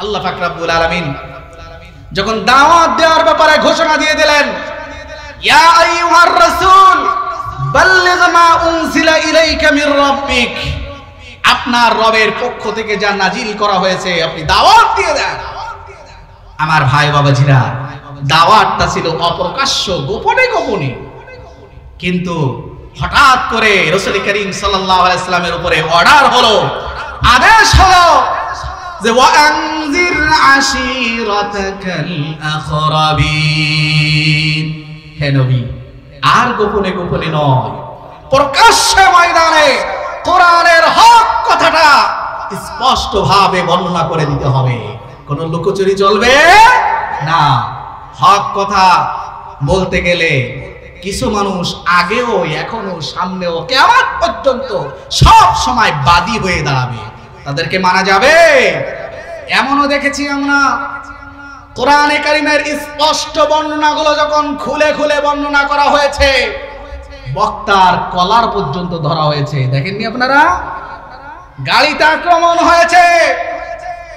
আল্লাহ পাক রব্বুল আলামিন যখন দাওয়াত দেওয়ার ব্যাপারে ঘোষণা দিয়ে দিলেন, ইয়া আইয়ুহার রাসূল বাল্লিগ মা উনজিলা ইলাইকা মির রাব্বিক, আপনার রবের পক্ষ থেকে যা নাজিল করা হয়েছে আপনি দাওয়াত দিয়ে দেন। আমার ভাই বাবাজিরা, দাওয়াতটা ছিল অপ্রকাশ্য, গোপনে গোপনে, কিন্তু হঠাৎ করে রাসূল করিম সাল্লাল্লাহু আলাইহি ওয়াসাল্লামের উপরে অর্ডার হলো, আদেশ হলো যে ওয়ানজির আশিরাতাকাল আকরাবিন, হে নবী আর গোপনে গোপনে নয়, প্রকাশ্যে ময়দানে কোরআনের হক কথাটা স্পষ্ট ভাবে বর্ণনা করে দিতে হবে, কোনো লুকোচুরি চলবে না। হক কথা বলতে গেলে কিছু মানুষ আগেও এখনো সামনেও কিয়ামত পর্যন্ত সব সময় বাদী হয়ে দাঁড়াবে, তাদেরকে মানা যাবে? এমনও দেখেছি আমরা কোরআনে কারিমের স্পষ্ট বর্ণনাগুলো যখন খুলে খুলে বর্ণনা করা হয়েছে, বক্তার কলার পর্যন্ত ধরা হয়েছে। দেখেননি আপনারা? গাড়িতে আক্রমণ হয়েছে,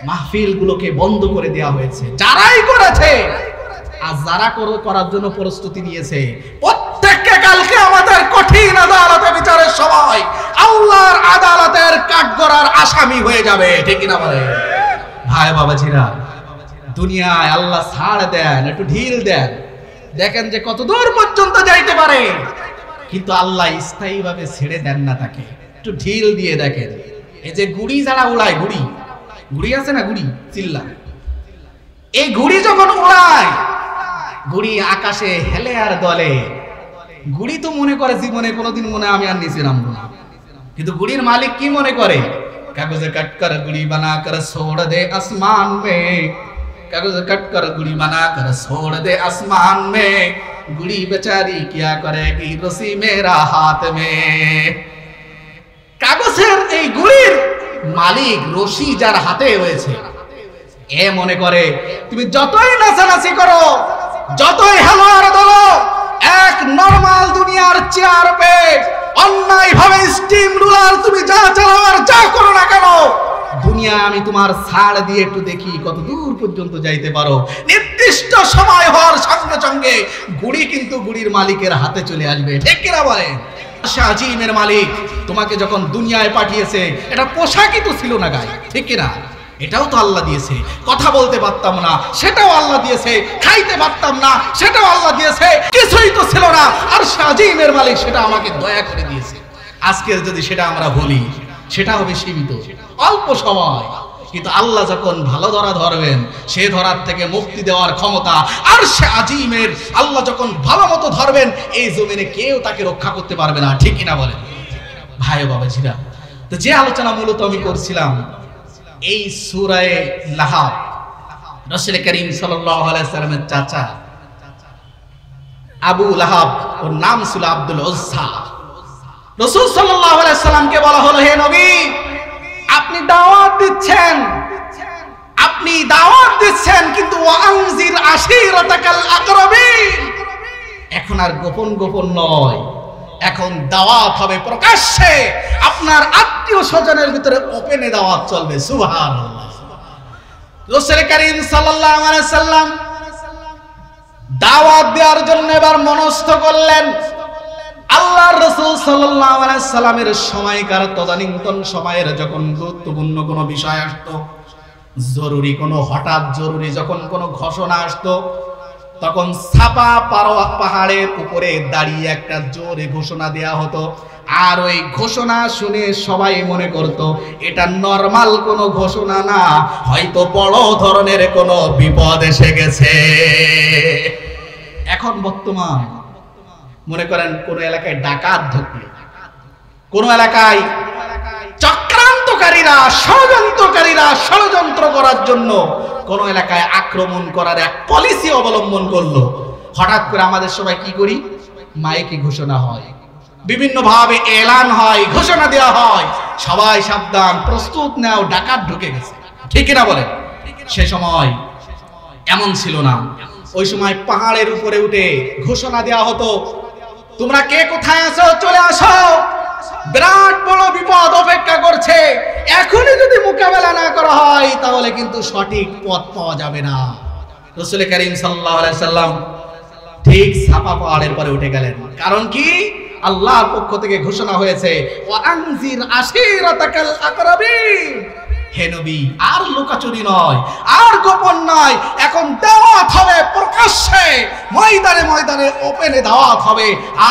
মাহফিলগুলোকে বন্ধ করে দেওয়া হয়েছে, যারাই করেছে আর যারা করার জন্য প্রস্তুতি নিয়েছে প্রত্যেককে কালকে আমাদের কঠিন আদালতে বিচারের সময় আল্লাহর আদালতের কাঠগড়ার আসামি হয়ে যাবে, ঠিক না বলে? ভাই বাবাজিরা, দুনিয়ায় আল্লাহ ছাড় দেন, একটু ঢিল দেন, দেখেন যে কত দূর পর্যন্ত যাইতে পারে, কিন্তু আল্লাহ স্থায়ীভাবে ছেড়ে দেন না তাকে, একটু ঢিল দিয়ে দেখেন। এই যে গুড়ি যারা উড়ায়, গুড়ি আছে না, গুড়ি চিল্লা, এই গুড়ি যখন উড়ায়, গুড়ি আকাশে হেলে আর দলে, গুড়ি তো মনে করে জীবনে কোনোদিন মনে আমি আর নিচে নামবো না, কিন্তু গুড়ির মালিক কি মনে করে? কাগজে কাট কর গুড়ি বানা কর ছোড় দে আসমান মে, কাগজে কাট কর গুড়ি বানা কর ছোড় দে আসমান মে, গুড়ি বেচারি কিয়া করেগি রসি মেরা হাত মে। কাগজের এই গুড়ির মালিক রশি যার হাতে রয়েছে, এ মনে করে তুমি যতই নাচানাচি করো, যতই হেলোয়ার দলো, এক নরমাল দুনিয়ার চেয়ার পে অন্যায় ভাবে স্টিম রুলার তুমি যা চালাও যা করো না কেন, দুনিয়া আমি তোমার ছাড় দিয়ে একটু দেখি কত দূর পর্যন্ত যাইতে পারো। নির্দিষ্ট সময় হওয়ার সঙ্গে সঙ্গে গুড়ি কিন্তু গুড়ির মালিকের হাতে চলে আসবে, ঠিক কিনা বলেন? আজিমের মালিক তোমাকে যখন দুনিয়ায় পাঠিয়েছে, এটা পোশাকই তো ছিল না গায়ে, ঠিক কিনা? এটাও তো আল্লাহ দিয়েছে। কথা বলতে পারতাম না, সেটাও আল্লাহ দিয়েছে। খাইতে পারতাম না, সেটাও আল্লাহ দিয়েছে। কিছুই তো ছিল না, আর আজিমের মালিক সেটা আমাকে দয়া করে দিয়েছে। আজকে যদি সেটা আমরা বলি, সেটা হবে সীমিত, অল্প সময়, কিন্তু আল্লাহ যখন ভালো ধরা ধরবেন, সে ধরার থেকে মুক্তি দেওয়ার ক্ষমতা আর সে আজিমের। আল্লাহ যখন ভালো মতো ধরবেন, এই জমিনে কেউ তাকে রক্ষা করতে পারবে না, ঠিক কিনা বলেন? ভাই বাবাজিরা, তো যে আলোচনা মূলত আমি করছিলাম, এই সূরা লাহাব, রাসূল করিম সাল্লাল্লাহু আলাইহি সাল্লামের চাচা আবু লাহাব, ওর নাম ছিল আব্দুল উজ্জা। রাসূল সাল্লাল্লাহু আলাইহি সাল্লামকে বলা হলো, হে নবী, আপনি দাওয়াত দিচ্ছেন, কিন্তু ওয়ানজির আশিরাতাকাল আকরাবিন, এখন আর গোপন গোপন নয়, এখন দাওয়াত হবে প্রকাশ্যে, আপনার আত্মীয় স্বজনের ভিতরে ওপেনে দাওয়াত চলবে। সুবহানাল্লাহ। রাসূল করিম সাল্লাল্লাহু আলাইহি সাল্লাম দাওয়াত দেওয়ার জন্য এবার মনস্থ করলেন। আল্লাহর রাসূল সাল্লাল্লাহু আলাইহি সাল্লামের সময়কার তদানীন্তন সময়ের যখন গুরুত্বপূর্ণ কোনো বিষয় আসতো, জরুরি কোনো হঠাৎ জরুরি যখন কোনো ঘোষণা আসতো, তখন ছাপা পাহাড়ের উপরে দাঁড়িয়ে একটা জোরে ঘোষণা দেয়া হতো, আর ওই ঘোষণা শুনে সবাই মনে করত এটা নরমাল কোনো ঘোষণা না, হয়তো বড় ধরনের কোনো বিপদ এসে গেছে। এখন বর্তমান মনে করেন কোন এলাকায় ডাকাত ঢুকলো, কোন এলাকায় চক্রান্তকারীরা ষড়যন্ত্র করার জন্য কোন এলাকায় আক্রমণ করার এক পলিসি অবলম্বন করলো, হঠাৎ করে আমাদের সবাই কি করি? মাইকে ঘোষণা হয়, বিভিন্ন ভাবে এলান হয়, ঘোষণা দেওয়া হয়, সবাই সাবধান, প্রস্তুত নাও, ডাকাত ঢুকে গেছে, ঠিক না বলেন? সে সময় এমন ছিল না। ওই সময় পাহাড়ের উপরে উঠে ঘোষণা দেওয়া হতো, তোমরা কে কোথায় আছো চলে আসো, বিরাট বড় বিপদ অপেক্ষা করছে। এখনই যদি মোকাবেলা না করা হয় তাহলে কিন্তু সঠিক পথ পাওয়া যাবে না। রাসূল করিম সাল্লাল্লাহু আলাইহি সাল্লাম ঠিক সাফা পাহাড়ের পরে উঠে গেলেন। কারণ কি? আল্লাহর পক্ষ থেকে ঘোষণা হয়েছে ওয়া আনজির আশিরাতাকাল আকরাবিন। হে নবী, আর লুকাচুরি নয়, আর গোপন নয়, এখন দাওয়াত হবে প্রকাশ্যে, ময়দানে ময়দানে ওপেনে দাওয়াত হবে,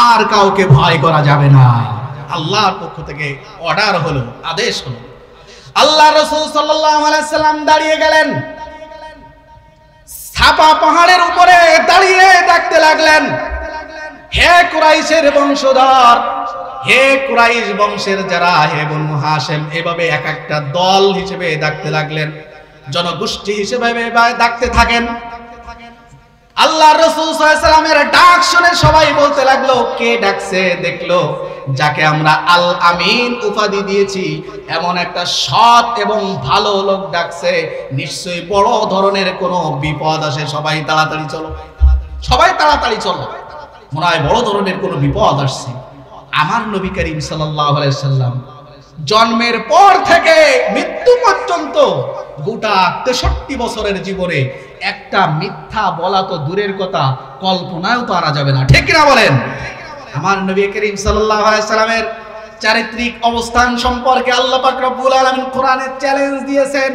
আর কাউকে ভয় করা যাবে না। আল্লাহর পক্ষ থেকে অর্ডার হলো, আদেশ হলো। আল্লাহ রাসূল সাল্লাল্লাহু আলাইহি সাল্লাম দাঁড়িয়ে গেলেন, সাফা পাহাড়ের উপরে দাঁড়িয়ে ডাকতে লাগলেন, হে কুরাইশের বংশধর, হে কুরাইশ বংশের যারা, হে বনু হাশেম, এভাবে এক একটা দল হিসেবে ডাকতে লাগলেন, জনগোষ্ঠী হিসেবে ডাকতে থাকেন। আল্লাহ রাসূল সাল্লাল্লাহু আলাইহি সাল্লামের ডাক শুনে সবাই বলতে লাগলো, কে ডাকছে? দেখলো যাকে আমরা আল আমিন উপাধি দিয়েছি এমন একটা সৎ এবং ভালো লোক ডাকছে, নিশ্চয়ই বড় ধরনের কোনো বিপদ আসে, সবাই তাড়াতাড়ি চলো, সবাই তাড়াতাড়ি চলো, মনে হয় বড় ধরনের কোনো বিপদ আসছে। আমার নবী করিম সাল্লাল্লাহু আলাইহি সাল্লাম জন্মের পর থেকে মৃত্যু পর্যন্ত গোটা 63 বছরের জীবনে একটা মিথ্যা বলা তো দূরের কথা, কল্পনাও তো আনা যাবে না, ঠিক কিনা বলেন? আমার নবী করিম সাল্লাল্লাহু আলাইহি সাল্লামের চারিত্রিক অবস্থান সম্পর্কে আল্লাহ পাক রব্বুল আলামিন কোরআনে চ্যালেঞ্জ দিয়েছেন,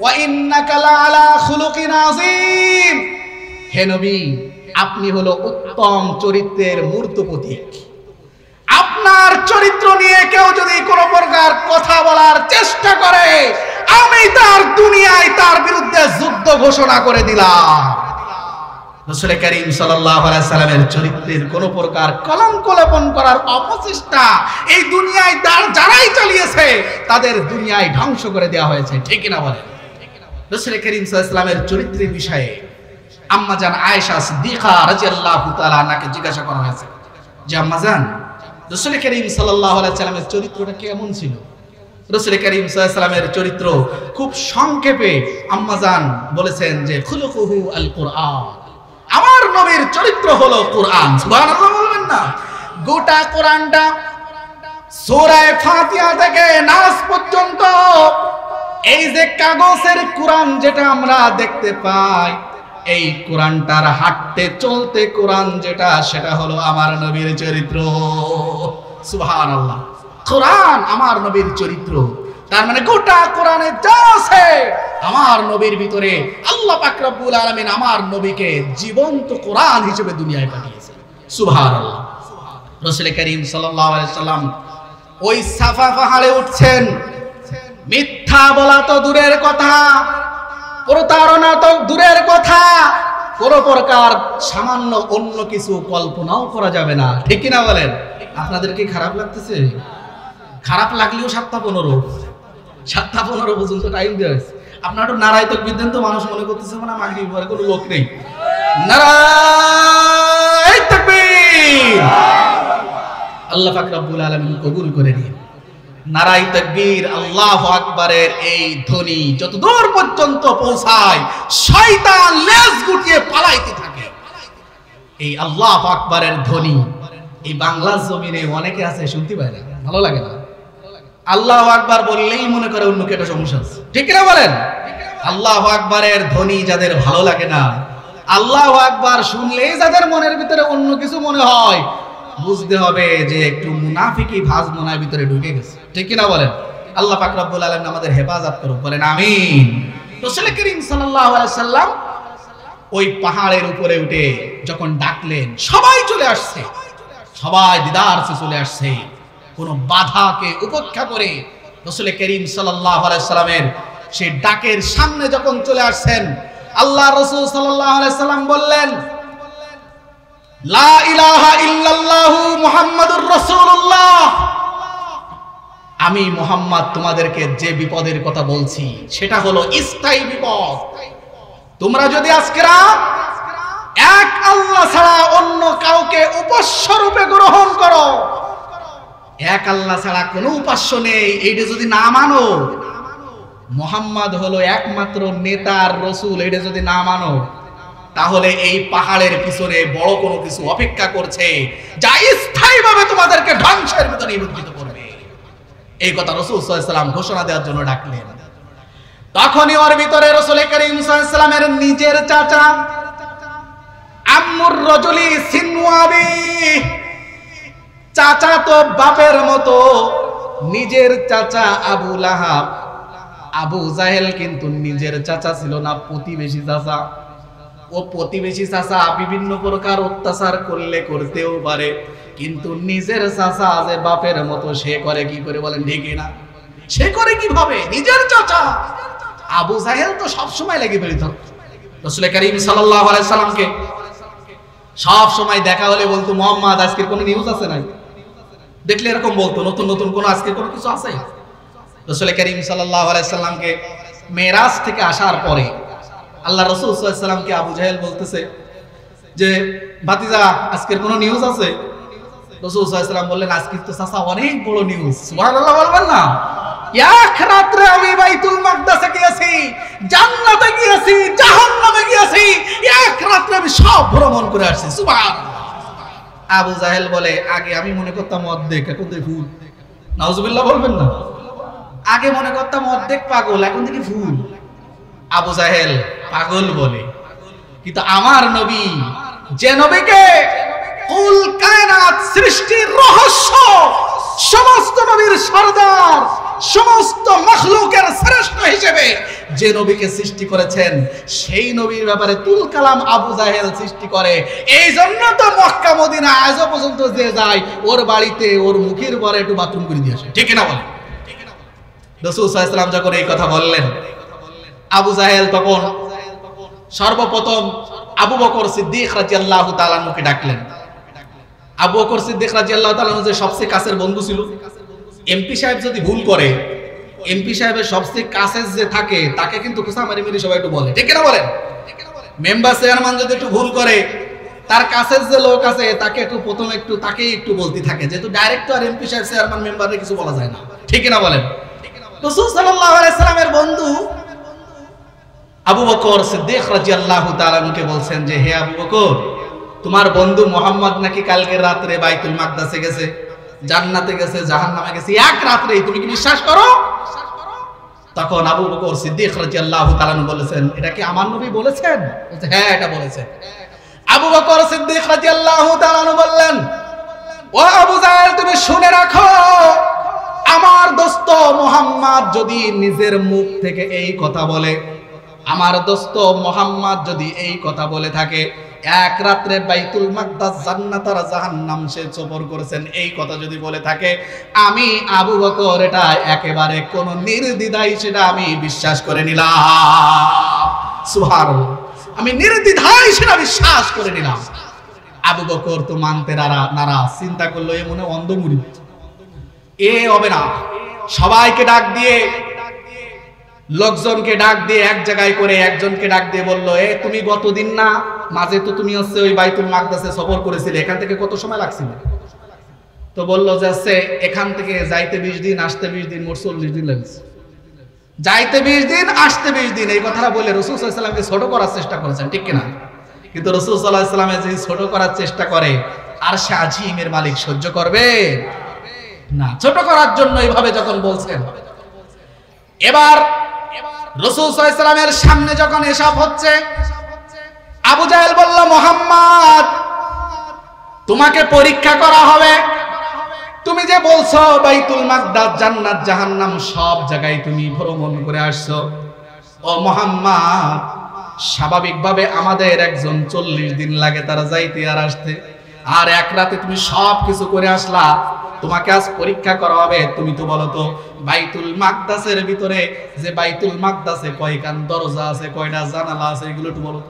ওয়া ইন্নাকা লাআলা খুলুকিন আযীম। হে নবী, আপনি হলো উত্তম চরিত্রের মূর্ত প্রতীক। আপনার চরিত্র নিয়ে কেউ যদি কোনো প্রকার কথা বলার চেষ্টা করে, আমি তার দুনিয়ায় তার বিরুদ্ধে যুদ্ধ ঘোষণা করে দিলাম। রাসূল করিম সাল্লাল্লাহু আলাইহি সাল্লামের চরিত্রের কোনো প্রকার কলঙ্ক লেপন করার অপচেষ্টা এই দুনিয়ায় যারাই চালিয়েছে তাদের দুনিয়ায় ধ্বংস করে দেওয়া হয়েছে, ঠিক না বলেন? রাসূল করিম সাল্লাল্লাহু আলাইহি সাল্লামের চরিত্রের বিষয়ে আম্মা জান আয়েশা সিদ্দিকা রাদিয়াল্লাহু তাআলা আনহাকে জিজ্ঞাসা করা হয়েছে যে, আম্মা জান, রাসূল করিম সাল্লাল্লাহু আলাইহি সাল্লামের চরিত্রটা কেমন ছিল? রাসূল করিম সাল্লাল্লাহু আলাইহি সাল্লামের চরিত্র খুব সংক্ষেপে আম্মা জান বলেছেন যে, খুলুকুহু আল কুরআন, আমার নবীর চরিত্র হলো কোরআন। সুবহানাল্লাহ বলবেন না? গোটা কোরআনটা সূরা ফাতিহা থেকে নাস পর্যন্ত এই যে কাগজের কোরআন যেটা আমরা দেখতে পাই, এই কোরআনটার হাঁটতে চলতে কোরআন যেটা, সেটা হলো আমার নবীর চরিত্র। সুবহানাল্লাহ, কোরআন আমার নবীর চরিত্র। তার মানে গোটা কোরআনে যা আছে আমার নবীর ভিতরে আল্লাহ পাক রব্বুল আলামিন আমার নবীকে জীবন্ত কোরআন হিসেবে দুনিয়ায় পাঠিয়েছেন। সুবহানাল্লাহ। রাসূল করিম সাল্লাল্লাহু আলাইহি সাল্লাম ওই সাফা পাহাড়ে উঠছেন, মিথ্যা বলা তো দূরের কথা, প্রতারণা তো দূরের কথা, কোনো প্রকার সামান্য অন্য কিছু কল্পনাও করা যাবে না, ঠিক কিনা বলেন? আপনাদের কি খারাপ লাগতেছে? খারাপ লাগলেও 7:15 পর্যন্ত টাইম দেওয়া হয়েছে। আপনারা তো নারায়ে তাকবীর দেন, তো মানুষ মনে করতেছে মানে মাগরিব পরে কোনো লোক নেই। নারায়ে তাকবীর! আল্লাহ পাক রব্বুল আলামিন কবুল করে নিন। নারায়ে তাকবীর, আল্লাহু আকবারের এই ধ্বনি যত দূর পর্যন্ত পৌঁছায় শয়তান লেজ গুটিয়ে পালাইতে থাকে। এই আল্লাহু আকবারের ধ্বনি এই বাংলার জমিনে অনেকে আছে শুনতে পায় না, ভালো লাগে না। আল্লাহু আকবার বললেই মনে করে অন্য একটা সমস্যা আছে, ঠিক না বলেন? আল্লাহু আকবারের ধ্বনি যাদের ভালো লাগে না, আল্লাহু আকবার শুনলেই যাদের মনের ভিতরে অন্য কিছু মনে হয়, বুঝতে হবে যে একটু মুনাফিকি ভাঁজ মনের ভিতরে ঢুকে গেছে, ঠিক না বলেন? আল্লাহ পাক রব্বুল আলামিন আমাদের হেফাজত করুক, বলেন আমিন। রাসূল করিম সাল্লাল্লাহু আলাইহি সাল্লাম ওই পাহাড়ের উপরে উঠে যখন ডাকলেন, সবাই চলে আসছে, সবাই দিদার সে চলে আসছে। কোন বাধাকে উপেক্ষা করে রাসূল করিম সাল্লাল্লাহু আলাইহি সাল্লামের সেই ডাকের সামনে যখন চলে আসছেন, আল্লাহ রাসূল সাল্লাল্লাহু আলাইহি সাল্লাম বললেন, লা ইলাহা ইল্লাল্লাহু মুহাম্মাদুর রাসূলুল্লাহ। আমি মুহাম্মদ তোমাদেরকে যে বিপদের কথা বলছি সেটা হলো স্থায়ী বিপদ। তোমরা যদি আজকে এক আল্লাহ ছাড়া অন্য কাউকে উপাস্য রূপে গ্রহণ করো, এক আল্লাহ ছাড়া কোনো উপাস্য নেই, এইটা যদি না মানো, মুহাম্মদ হলো একমাত্র নেতার রাসূল, এটা যদি না মানো, তাহলে এই পাহাড়ের পিছনে বড় কোনো কিছু অপেক্ষা করছে যা স্থায়ীভাবে তোমাদেরকে ধ্বংসের ভিতরে নিমজ্জিত করবে। এই কথা রাসূল সাল্লাল্লাহু আলাইহি ওয়াসাল্লাম ঘোষণা দেওয়ার জন্য ডাকলেন। তখনই ওর ভিতরে রাসূল করিম সাল্লাল্লাহু আলাইহি ওয়াসাল্লামের নিজের চাচা আম্মুর রাজুলি সিনওয়াবি, চাচা তো বাপের মতো, নিজের চাচা আবু লাহাব, আবু জাহেল কিন্তু নিজের চাচা ছিল না, প্রতিবেশী চাচা। ও প্রতিবেশী চাচা বিভিন্ন প্রকার অত্যাচার করলে করতেও পারে, কিন্তু নিজের চাচা যে বাপের মতো সে করে কি করে বলেন? ঠিক না? সে করে কিভাবে? নিজের চাচা। আবু জাহেল তো সব সময় লেগে বেরিত রাসূল করিম সাল্লাল্লাহু আলাইহি সাল্লামকে, সব সময় দেখা হলে বলতো, মুহাম্মদ আজকের কোনো নিউজ আছে নাই? দেখলে এরকম বলতো, নতুন নতুন কোন আজকে কোনো কিছু আছে? রাসূল করিম সাল্লাল্লাহু আলাইহি সাল্লামকে মেরাজ থেকে আসার পরে আল্লাহ রাসূল সাল্লাল্লাহু আলাইহি সাল্লামকে আবু জাহেল বলতেছে যে, ভাতিজা আজকের কোনো নিউজ আছে? রাসূল সাল্লাল্লাহু আলাইহি সাল্লাম বললেন, আজকে তো চাচা অনেক বড় নিউজ। সুবহানাল্লাহ বলবেন না? এক রাত্রে আমি বাইতুল মাকদাসে গিয়েছি, জান্নাতে গিয়েছি, জাহান্নামে গিয়েছি, এক রাত্রে আমি সব ভ্রমণ করে আসছি। সুবহানাল্লাহ। আবু জাহেল বলে, আগে আমি মনে করতাম অর্ধেক, এখন তো ফুল। নাউজুবিল্লাহ বলবেন না? আগে মনে করতাম অর্ধেক পাগল, এখন দেখি ফুল। আবু জাহেল পাগল বলে, কিন্তু আমার নবী, যে নবীকে কুল কায়নাত সৃষ্টির রহস্য, সমস্ত নবীর সরদার, সমস্ত মাখলুকের শ্রেষ্ঠ হিসেবে যে নবীকে সৃষ্টি করেছেন, সেই নবীর ব্যাপারে তুল কালাম আবু জাহেল সৃষ্টি করে। এই জন্য তো মক্কা মদিনা আজও পর্যন্ত যে যায়, ওর বাড়িতে ওর মুখের পরে একটু বাথরুম করে দিয়ে আসে। ঠিক না বলে? রাসূল সাল্লাল্লাহু আলাইহি ওয়াসাল্লাম যখন এই কথা বললেন, আবু জাহেল তখন সর্বপ্রথম আবু বকর সিদ্দিক রাদিয়াল্লাহু তাআলা আনহুকে ডাকলেন। আবু বকর সিদ্দিক রাদিয়াল্লাহু তাআলা আনহু যে সবচেয়ে কাছের বন্ধু ছিল, এমপি সাহেব যদি ভুল করে, এমপি সাহেবের সবচেয়ে কাছের যে থাকে তাকে কিন্তু খোঁচা মারি মারি সবাই একটু বলে। ঠিক না বলেন? মেম্বার চেয়ারম্যান যদি একটু ভুল করে, তার কাছের যে লোক আছে তাকে একটু প্রথমে একটু তাকেই একটু বলতে থাকে, যেহেতু ডাইরেক্ট আর এমপি সাহেব চেয়ারম্যান মেম্বারে কিছু বলা যায় না। ঠিক না বলেন? রাসূল সাল্লাল্লাহু আলাইহি সাল্লামের বন্ধু আবু বকর সিদ্দিক রাদিয়াল্লাহু তাআলা আনহুকে বলছেন যে, হে আবু বকর, তোমার বন্ধু মুহাম্মদ নাকি কালকে রাতে বাইতুল মাকদাসে গেছে, জান্নাতে গেছে, জাহান্নামে গেছে, এক রাতেই, তুমি কি বিশ্বাস করো? তখন আবু বকর সিদ্দিক রাদিয়াল্লাহু তাআলা আনহু বলেছেন, এটা কি আমার নবী বলেছেন? বলছে, হ্যাঁ এটা বলেছেন। আবু বকর সিদ্দিক রাদিয়াল্লাহু তাআলা আনহু বললেন, ও আবু জাহেল, তুমি শুনে রাখো, আমার দোস্ত মুহাম্মদ যদি নিজের মুখ থেকে এই কথা বলে, আমার দোস্ত মুহাম্মদ যদি এই কথা বলে থাকে, এক রাত্রে বাইতুল মাকদাস, জান্নাত আর জাহান্নাম সে সফর করেছেন, এই কথা যদি বলে থাকে, আমি আবু বকর এটা একেবারে কোন নির্দ্বিধায় সেটা আমি বিশ্বাস করে নিলাম। সুবহানাল্লাহ। আমি নির্দ্বিধায় সেটা বিশ্বাস করে নিলাম। আবু বকর তো মানতে নারাজ, চিন্তা করলো এ মনে অন্ধমুড়ি, এ হবে না। সবাইকে ডাক দিয়ে, লোকজনকে ডাক দিয়ে এক জায়গায় করে একজনকে ডাক দিয়ে বলল, এ তুমি গতদিন না মাঝে তো তুমি হচ্ছে ওই বাইতুল মাকদাসে সফর করেছিলে, এখান থেকে কত সময় লাগছিল? তো বলল যে হচ্ছে এখান থেকে যাইতে 20 দিন, আসতে 20 দিন, মোট 40 দিন লাগছে। যাইতে 20 দিন, আসতে 20 দিন, এই কথাটা বলে রাসূল সাল্লাল্লাহু আলাইহি ওয়াসাল্লামকে ছোট করার চেষ্টা করেছেন। ঠিক কিনা? কিন্তু রাসূল সাল্লাল্লাহু আলাইহি ওয়াসাল্লাম যে ছোট করার চেষ্টা করে, আর সে আজিমের মালিক সহ্য করবে না। ছোট করার জন্য এইভাবে যখন বলছেন, এবার রাসূল সাল্লাল্লাহু আলাইহি ওয়াসাল্লামের সামনে যখন এসব হচ্ছে, আবু জাহেল বলল, মুহাম্মদ, তোমাকে পরীক্ষা করা হবে। তুমি যে বলছো বাইতুল মাকদাস, জান্নাত, জাহান্নাম সব জায়গায় তুমি ভ্রমণ করে আসছো, ও মুহাম্মদ, স্বাভাবিকভাবে আমাদের একজন 40 দিন লাগে তারা যাইতে আর আসতে, আর এক রাতে তুমি সব কিছু করে আসলা। তোমাকে আজ পরীক্ষা করা হবে। তুমি তো বলো তো, বাইতুল মাকদাসের ভিতরে যে বাইতুল মাকদাসে কয়খান দরজা আছে, কয়টা জানালা আছে, এগুলো একটু বলো।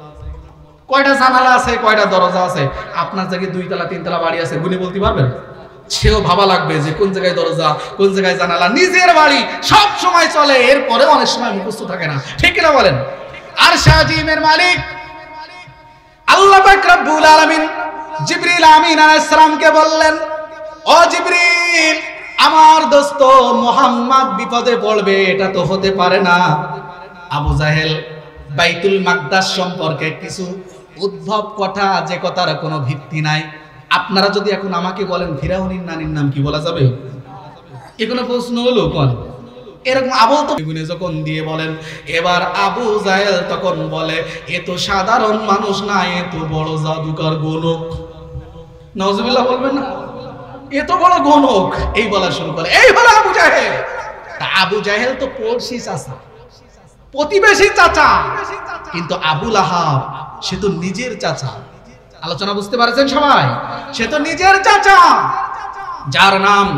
কয়টা জানালা আছে, কয়টা দরজা আছে? আপনার জায়গায় 2 তলা 3 তলা বাড়ি আছে, গুনে বলতে পারবেন? সেও ভাবা লাগবে যে কোন জায়গায় দরজা, কোন জায়গায় জানালা। নিজের বাড়ি সব সময় চলে, এরপরে অনেক সময় মুখস্থ থাকে না। ঠিক না বলেন? আর শাহজিমের মালিক আল্লাহ পাক রব্বুল আলামিন জিবরিল আমিন আলাইহিস সালামকে বললেন, ও জিবরিল, আমার দোস্ত মুহাম্মদ বিপদে পড়বে, এটা তো হতে পারে না। আবু জাহেল বাইতুল মাকদাস সম্পর্কে কিছু উদ্ভব কথা, যে কথার কোনো ভিত্তি নাই। আপনারা যদি এখন আমাকে বলেন ফিরাউনের নানির নাম কি, বলা যাবে? এগুলো প্রশ্ন হলো কোন এরকম আবু তো যখন দিয়ে বলেন, এবার আবু জাহেল তখন বলে এ তো সাধারণ মানুষ না, এ তো বড় জাদুকর গণক। নাউজুবিল্লাহ বলবেন না, এ তো বড় গণক, এই বলা শুরু করে। এই হলো আবু জাহেল। তা আবু জাহেল তো পড়শি চাচা, প্রতিবেশী চাচা, কিন্তু আবু লাহাব সে তো নিজের চাচা। আলোচনা বুঝতে পারছেন সবাই? সে তো নিজের চাচা, যার নাম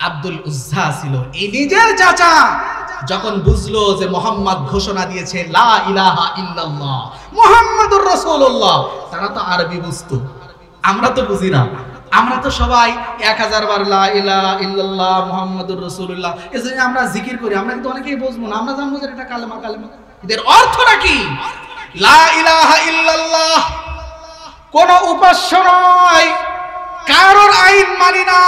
আব্দুল উজ্জা ছিল। এই নিজের চাচা যখন বুঝলো যে মোহাম্মদ ঘোষণা দিয়েছে লা ইলাহা ইল্লাল্লাহ মুহাম্মাদুর রাসূলুল্লাহ, তারা তো আরবি বুঝতো, আমরা তো বুঝি না। আমরা তো সবাই 1000 বার লা ইলাহা ইল্লাল্লাহ মুহাম্মাদুর রাসূলুল্লাহ এজন্য আমরা জিকির করি, আমরা কিন্তু অনেকেই বুঝবো না। আমরা জানবো যে এটা কালেমা, কালেমা এর অর্থটা কি? লা ইলাহা ইল্লাল্লাহ কোন উপাস্য নয়, কারোর আইন মানি না।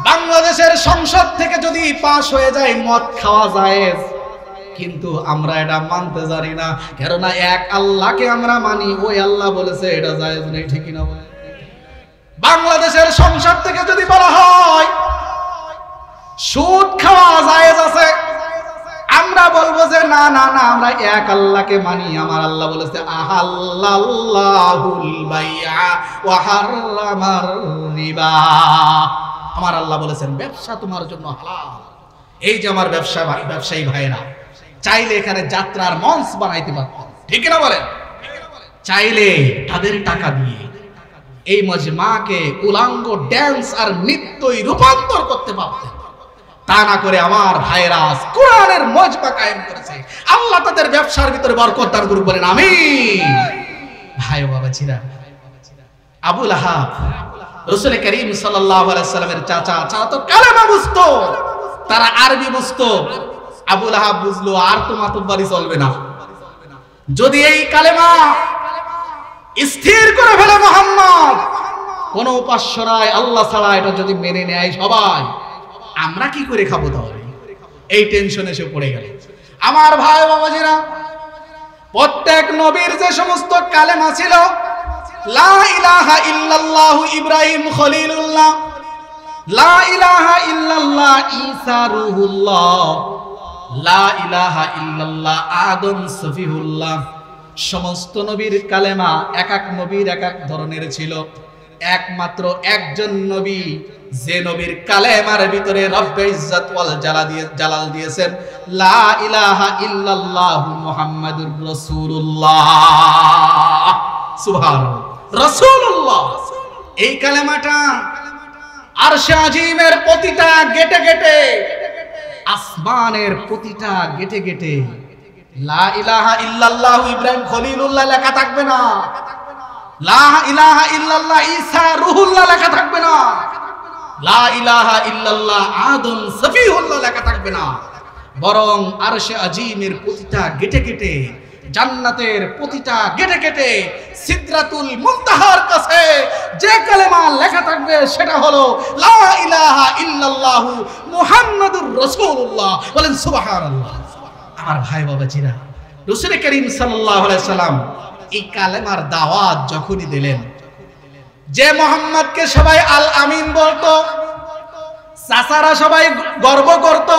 বাংলাদেশের সংসদ থেকে যদি পাস হয়ে যায় মদ খাওয়া জায়েজ, কিন্তু আমরা এটা মানতে জানি না, কেননা এক আল্লাহকে আমরা মানি, ওই আল্লাহ বলেছে এটা জায়েজ নেই, ঠিক না? বাংলাদেশের সংসদ থেকে যদি বলা হয় সুদ খাওয়া জায়েজ আছে, আমরা বলবো যে না না না, আমরা এক আল্লাহকে মানি, আমার আল্লাহ বলেছে আহাল্লাল্লাহুল বাইআ ওয়া হারামার রিবা। আমার আল্লাহ বলেছেন ব্যবসা তোমার জন্য হালাল। এই যে আমার ব্যবসায়ী ভাইরা চাইলে এখানে যাত্রার মঞ্চ বানাইতে পারত, ঠিক না বলেন? চাইলে তাদের টাকা দিয়ে এই মজমাকে উলাঙ্গ ড্যান্স আর নৃত্যই রূপান্তর করতে পারতেন। তা না করে আমার ভাইরা কোরআনের মজমা কায়েম করেছে। আল্লাহ তাদের ব্যবসার ভিতরে বরকত দান করুক, বলেন আমিন। ভাই ও বাবাজিরা, আবু লাহাব রাসূল করিম সাল্লাল্লাহু আলাইহি সাল্লামের চাচা, চাচা তো কালেমা বুঝতো, তারা আরবি বুঝতো। আবু লাহাব বুঝলো আর তো মাতব্বারি চলবে না, যদি এই কালেমা স্থির করে ফেলে মুহাম্মদ, কোন উপাস্য নাই আল্লাহ ছাড়া, এটা যদি মেনে নেয় সবাই, আমরা কি করে খাবো তাহলে? এই টেনশনে সে পড়ে গেল। আমার ভাই বাবাজিরা, প্রত্যেক নবীর যে সমস্ত কালেমা ছিল, লা ইলাহা ইল্লাল্লাহ ইব্রাহিম খলিলুল্লাহ, লা ইলাহা ইল্লাল্লাহ ঈসা রূহুল্লাহ, লা ইলাহা ইল্লাল্লাহ আদম সফিহুল্লাহ, সমস্ত নবীর কালেমা এক এক নবীর এক এক ধরনের ছিল। একমাত্র একজন নবী, যে নবীর কালেমার ভিতরে রব্বে ইজ্জত ওয়াল জালাল দিয়েছেন লা ইলাহা ইল্লাল্লাহ মুহাম্মাদুর রাসূলুল্লাহ। সুবহানাল্লাহ, রাসূলুল্লাহ। এই কালেমাটা আরশে আজিমের প্রতিটা গেটে গেটে, আসমানের প্রতিটা গেটে গেটে লা ইলাহা ইল্লাল্লাহ ইব্রাহিম খলিলুল্লাহ লেখা থাকবে না, লা ইলাহা ইল্লাল্লাহ ঈসা রূহুল্লাহ লেখা থাকবে না, লা ইলাহা ইল্লাল্লাহ আদম সফিহুল্লাহ লেখা থাকবে না। বরং আরশে আজিমের প্রতিটা গেটে গেটে, জান্নাতের প্রতিটা গেটে গেটে, সিদরাতুল মুনতাহার কাছে যে কালেমা লেখা থাকবে সেটা হলো লা ইলাহা ইল্লাল্লাহ মুহাম্মাদুর রাসূলুল্লাহ। বলেন সুবহানাল্লাহ। আমার ভাই বাবাজিরা, রাসূল করিম সাল্লাল্লাহু আলাইহি সাল্লাম এই কালেমার দাওয়াত যখনই দিলেন, যে মুহাম্মদকে সবাই আল আমিন বলতো, চাচারা সবাই গর্ব করত,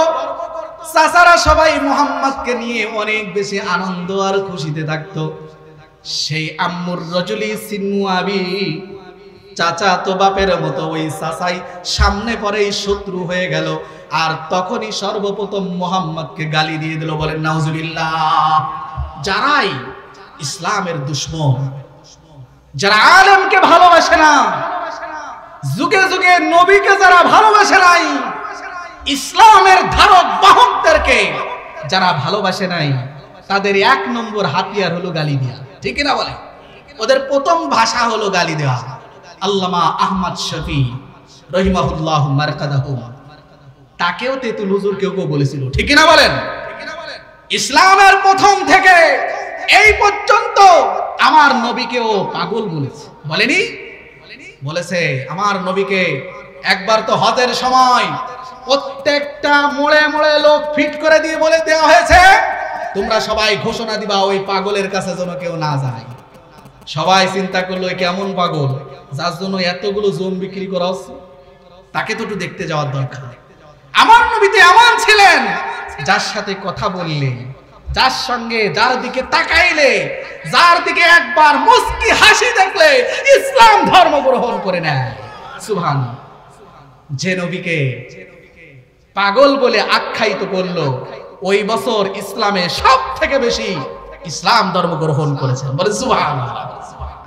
চাচারা সবাই মুহাম্মদকে নিয়ে অনেক বেশি আনন্দ আর খুশিতে থাকতো, সেই আম্মুর রজুলি সিন্নু আবি, চাচা তো বাপের মতো, ওই চাচাই সামনে পরেই শত্রু হয়ে গেল। আর তখনই সর্বপ্রথম মুহাম্মদকে গালি দিয়ে দিল। বলেন নাউজুবিল্লাহ। যারাই ইসলামের দুশমন, যারা আলেমকে ভালোবাসে না, যুগে যুগে নবীকে যারা ভালোবাসে নাই, ইসলামের ধারক বাহকদেরকে যারা ভালোবাসে নাই, তাদের এক নম্বর হাতিয়ার হলো গালি দেওয়া, ঠিক না বলে? ওদের প্রথম ভাষা হলো গালি দেওয়া। আল্লামা আহমদ শফি রহিমাহুল্লাহ মারকাদাহু, তাকেও তেতুল হুজুর কেউ কেউ বলেছিল, ঠিক না বলেন? ইসলামের প্রথম থেকে এই পর্যন্ত আমার নবীকেও পাগল বলেছে, বলেনি? বলেছে আমার নবীকে। একবার তো হজের সময় প্রত্যেকটা মোড়ে মোড়ে লোক ফিট করে দিয়ে বলে দেওয়া হয়েছে, তোমরা সবাই ঘোষণা দিবা ওই পাগলের কাছে যেন কেউ না যায়। সবাই চিন্তা করলো কেমন পাগল, যার জন্য এতগুলো জমি বিক্রি করা হচ্ছে, তাকে তো একটু দেখতে যাওয়ার দরকার। আমার নবীতে এমন ছিলেন, যার সাথে কথা বললে, যার সঙ্গে, যার দিকে তাকাইলে, যার দিকে একবার মুস্কি হাসি দেখলে ইসলাম ধর্ম গ্রহণ করে নেয়। সুবহানাল্লাহ। যে নবীকে পাগল বলে আখ্যায়িত করলো, ওই বছর ইসলামে সব থেকে বেশি ইসলাম ধর্ম গ্রহণ করেছেন। বলে সুবহানাল্লাহ।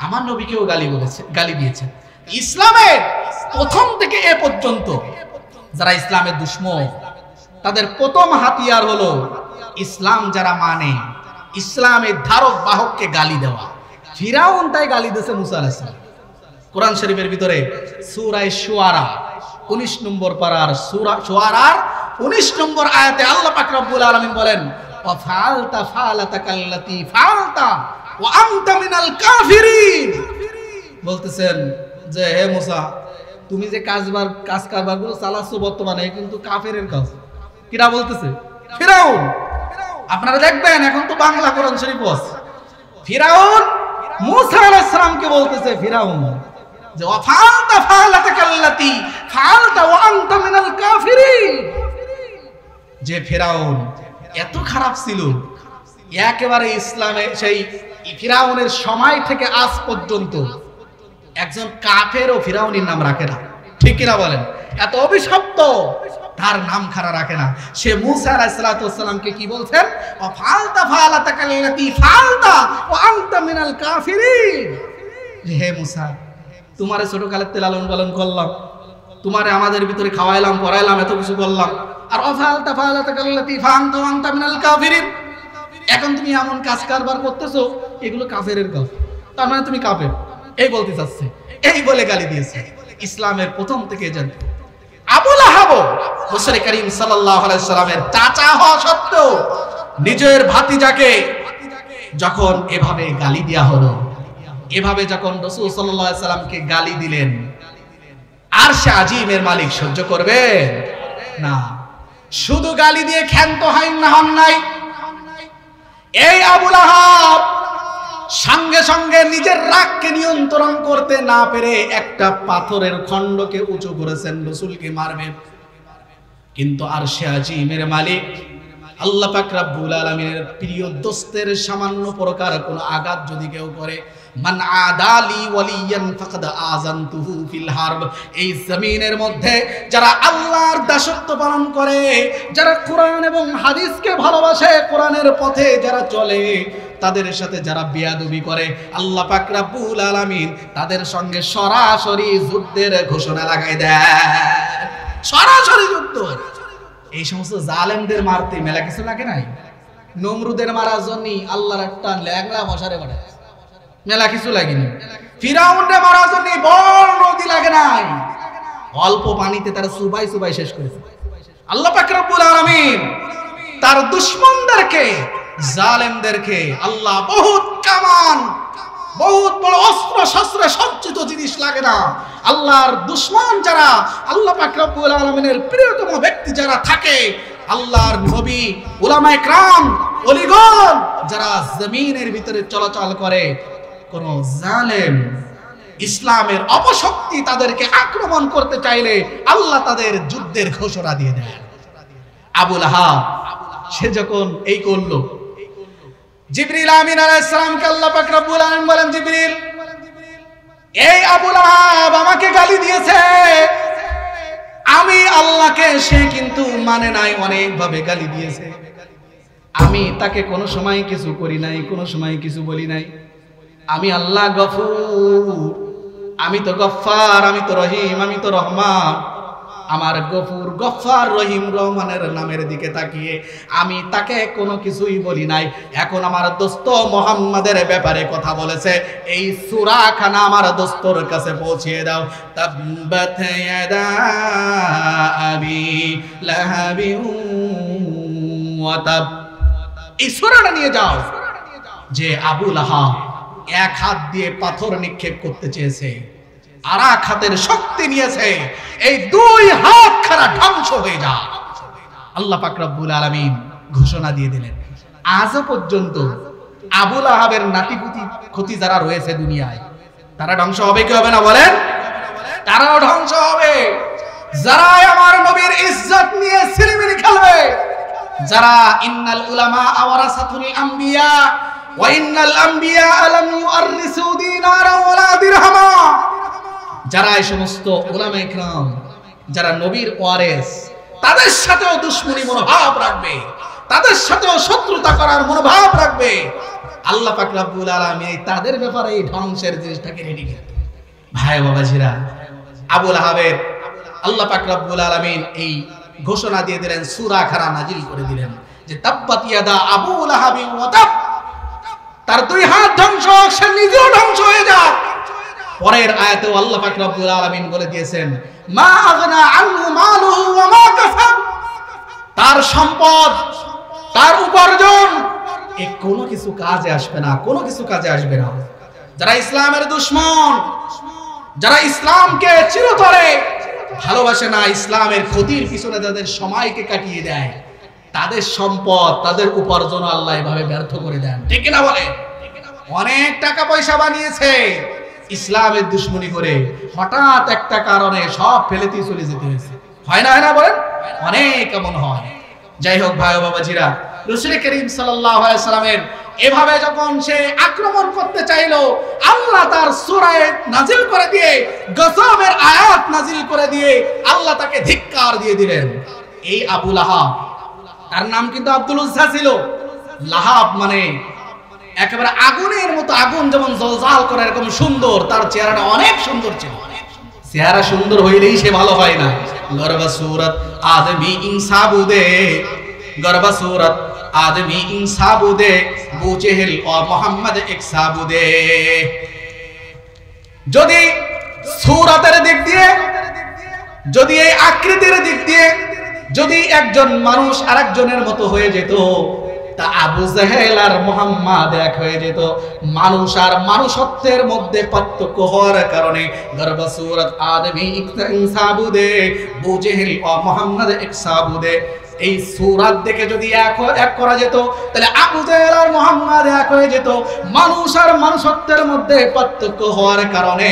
আমার নবীকেও গালি দিয়েছেন। ইসলামের প্রথম থেকে এ পর্যন্ত যারা ইসলামের দুশমন, তাদের প্রথম হাতিয়ার হলো ইসলাম যারা মানে, ইসলামের ধারক বাহককে গালি দেওয়া। ফিরাউন তাই গালি দিয়েছে মুসা আলাইহিস সালাম। কোরআন শরীফের ভিতরে সূরা শুআরা 19 নম্বর পারার সূরা শুআরার 19 নম্বর আয়াতে আল্লাহ পাক রব্বুল আলামিন বলেন, ওয়া ফাআলতা ফাআলাতাকাল্লাতী ফাআলতা ওয়া আনতা মিনাল কাফিরিন। বলতেছেন যে হে মুসা, তুমি যে কাজ কারবারগুলো চালাচ্ছো বর্তমানে কিন্তু কাফেরের কাজ। কিরা বলতেছে? ফিরাউন। আপনারা দেখবেন এখন তো বাংলা কোরআন শরীফ আছে। ফিরাউন মুসা আলাইহিস সালামকে বলতেছে, ফিরাউন যে ওয়া ফাআলতা ফাআলাতাকাল্লাতী ফাআলতা ওয়া আনতা মিনাল কাফিরিন। যে ফিরাউন এত খারাপ ছিল, একেবারে ইসলামে সেই ফিরাউনের সময় থেকে আজ পর্যন্ত একজন কাফেরও ফিরাউনের নাম রাখে না। ঠিক কিনা বলেন? এত অভিশপ্ত, তার নাম খারা রাখে না। সে মুসা আলাইহিস সালামকে কি বলছেন? ওয়া ফাআলতা ফাআলাতাকাল্লাতী ফাআলতা ওয়া আনতা মিনাল কাফিরিন। হে মুসা, তোমারে ছোটকালের থেকে লালন পালন করলাম, তোমারে আমাদের ভিতরে খাওয়াইলাম, পড়াইলাম, এত কিছু করলাম, আর ওয়া ফাআলতা ফাআলাতাকাল্লাতী ফাআলতা ওয়া আনতা মিনাল কাফিরিন, এখন তুমি এমন কাজ কারবার করতেছো, এগুলো কাফেরের কাজ, তার মানে তুমি কাফের, এই বলতে চাচ্ছে। এই বলে গালি দিয়েছে। ইসলামের প্রথম থেকে জানতো। আবু লাহাব রাসূল করিম সাল্লাল্লাহু আলাইহি সাল্লামের চাচা হওয়া সত্ত্বেও নিজের ভাতিজাকে যখন এভাবে গালি দেয়া হলো, এভাবে যখন রাসূল সাল্লাল্লাহু আলাইহি সাল্লামকে গালি দিলেন, আরশে আজিমের মালিক সহ্য করবে না। শুধু গালি দিয়ে ক্ষান্ত হন নাই, এই আবু লাহাব সঙ্গে সঙ্গে নিজের রাগকে নিয়ন্ত্রণ করতে না পেরে একটা পাথরের খণ্ডকে উঁচু করেছেন, রাসূলকে মারবেন। কিন্তু আরশে আজিমের মালিক আল্লাহ পাক রব্বুল আলামিনের প্রিয় দোস্তের সামান্য প্রকার কোন আঘাত যদি কেউ করে, মান আদালি ওয়ালিয়ান ফাকাদ আযানতুহু ফিল হারব। এই জমিনের মধ্যে যারা আল্লাহর দাসত্ব পালন করে, যারা কোরআন এবং হাদিসকে ভালোবাসে, কোরআনের পথে যারা চলে, তাদের সাথে যারা বেয়াদবি করে, আল্লাহ পাক রব্বুল আলামিন তাদের সঙ্গে সরাসরি যুদ্ধের ঘোষণা লাগাই দেয়। সরাসরি যুদ্ধ। এই সমস্ত জালেমদের মারতে মেলা কিছু লাগে নাই। নমরুদের মারার জন্য আল্লাহর একটা ল্যাংড়া মশারে বাড়ে, মেলা কিছু লাগেনি। ফিরাউনকে মারার জন্য বড় নদী লাগে নাই, অল্প পানিতে তারা সুবাই সুবাই শেষ করেছে। আল্লাহ পাক রব্বুল আলামিন তার দুশমনদেরকে, জালেমদেরকে আল্লাহ বহুত কামান, বহুত বড় অস্ত্র শস্ত্রে সজ্জিত জিনিস লাগে না। আল্লাহর দুশমন যারা, আল্লাহ পাক রব্বুল আলামিনের প্রিয়তম ব্যক্তি যারা থাকে, আল্লাহর নবী, উলামায়ে কেরাম, ওলিগণ যারা জমিনের ভিতরে চলাচল করে, কোন জালেম ইসলামের অপশক্তি তাদেরকে আক্রমণ করতে চাইলে আল্লাহ তাদের যুদ্ধের ঘোষণা দিয়ে দেন। আবু লাহাব সে যখন এই করলো, জিবরিল আমিন আলাইহিস সালামকে আল্লাহ পাক রব্বুল আলামিন বলেন, জিবরিল, এই আবু লাহাব আমাকে গালি দিয়েছে, আমি আল্লাহকে, সে কিন্তু মানে নাই, অনেক ভাবে গালি দিয়েছে, আমি তাকে কোনো সময় কিছু করি নাই, কোনো সময় কিছু বলি নাই। আমি আল্লাহ গফুর, আমি তো গফফার, আমি তো রহিম, আমি তো রহমান। আমার গফুর, গফফার, রহিম, রহমানের নামের দিকে তাকিয়ে আমি তাকে কোনো কিছুই বলি নাই। এখন আমার দোস্ত মুহাম্মাদের ব্যাপারে কথা বলেছে, এই সূরা খানা আমার দোস্তর কাছে পৌঁছিয়ে দাও। তাব্বাত ইয়াদা আবি লাহাবিন ওয়া তাব, এই সূরাটা নিয়ে যাও। যে আবু লাহাব এক হাত দিয়ে পাথর নিক্ষেপ করতে চেয়েছে, আর এক হাতের শক্তি নিয়েছে, এই দুই হাত খানা ধ্বংস হয়ে যা। আল্লাহ পাক রব্বুল আলামিন ঘোষণা দিয়ে দিলেন। আজও পর্যন্ত আবু লাহাবের নাতিপুতি ক্ষতি যারা রয়েছে দুনিয়ায়, তারা ধ্বংস হবে কি হবে না বলেন? তারাও ধ্বংস হবে। যারা আমার নবীর ইজ্জত নিয়ে ছিনিমিনি খেলবে, যারা ইন্নাল উলামা ওয়ারাসাতুল আম্বিয়া ওয়া ইন্নাল আম্বিয়া লাম ইউআররিসু দিনারা ওয়ালা দিরহামা, যারা এই সমস্ত উলামা ইকরাম যারা নবীর ওয়ারিস, তাদের সাথেও দুশমনী মনোভাব রাখবে, তাদের সাথেও শত্রুতা করার মনোভাব রাখবে, আল্লাহ পাক রব্বুল আলামিন তাদের ব্যাপারে এই ধ্বংসের জিনিসটাকে রেডি করে। ভাই বাবাজিরা, আবু লাহাবের আল্লাহ পাক রব্বুল আলামিন এই ঘোষণা দিয়ে দিলেন, সূরা খারা নাজিল করে দিলেন যে তাব্বাত ইয়াদা আবু লাহাবি ওয়া তাব, তার দুই হাত ধ্বংস, সে নিজেও ধ্বংস হয়ে যাক। পরের আয়াতেও আল্লাহ পাক রব্বুল আলামিন বলে দিয়েছেন মা আগনা আনহু মালুহু ওয়া মা কাসাব, তার সম্পদ, তার উপার্জন এ কোনো কিছু কাজে আসবে না, কোনো কিছু কাজে আসবে না। যারা ইসলামের দুশমন, যারা ইসলামকে চিরতরে ভালোবাসে না, ইসলামের ক্ষতির পিছনে তাদের সময়কে কাটিয়ে দেয়, তাদের সম্পদ, তাদের উপার্জন আল্লাহ এভাবে ব্যর্থ করে দেন। ঠিক না বলে? অনেক টাকা পয়সা বানিয়েছে ইসলামের দুশমনি করে, হঠাৎ একটা কারণে সব ফেলেতেই চলে যেতে হয়েছে। হয় না, হয় না বলেন? অনেক এমন হয়। যাই হোক ভাই ও বাবাজিরা, রাসূল করিম সাল্লাল্লাহু আলাইহি সাল্লামের এভাবে যখন সে আক্রমণ করতে চাইলো, আল্লাহ তার সূরা নাজিল করে দিয়ে, গজবের আয়াত নাজিল করে দিয়ে আল্লাহ তাকে ধিক্কার দিয়ে দিলেন। এই আবু লাহাব, তার নাম কিন্তু আব্দুল উজ্জা ছিল। লাহাব মানে একেবারে আগুনের মতো, আগুন যেমন জলজাল করে এরকম সুন্দর, তার চেহারাটা অনেক সুন্দর ছিল। চেহারা সুন্দর হইলেই সে ভালো হয় না। গরবা সূরত আদমি ইনসাবুদে, গরবা সূরত আদমি ইনসাবুদে, বু চেহেল ও মোহাম্মদ ইকসাবুদে। যদি সূরতের দিক দিয়ে, যদি এই আকৃতির দিক দিয়ে যদি একজন মানুষ আরেকজনের মতো হয়ে যেত, তা আবু জাহেল আর মুহাম্মদ এক হয়ে যেত। মানুষ আর মানুষত্বের মধ্যে পার্থক্য হওয়ার কারণে গরবা সূরত আদমি ইনসাবুদে, বু চেহেল ও মোহাম্মদ ইকসাবুদে, এই সূরাত দেখে যদি এক করা যেত, তাহলে আবু জাহেল আর মুহাম্মদ এক হয়ে যেত। মানুষ আর মানুষত্বের মধ্যে পার্থক্য হওয়ার কারণে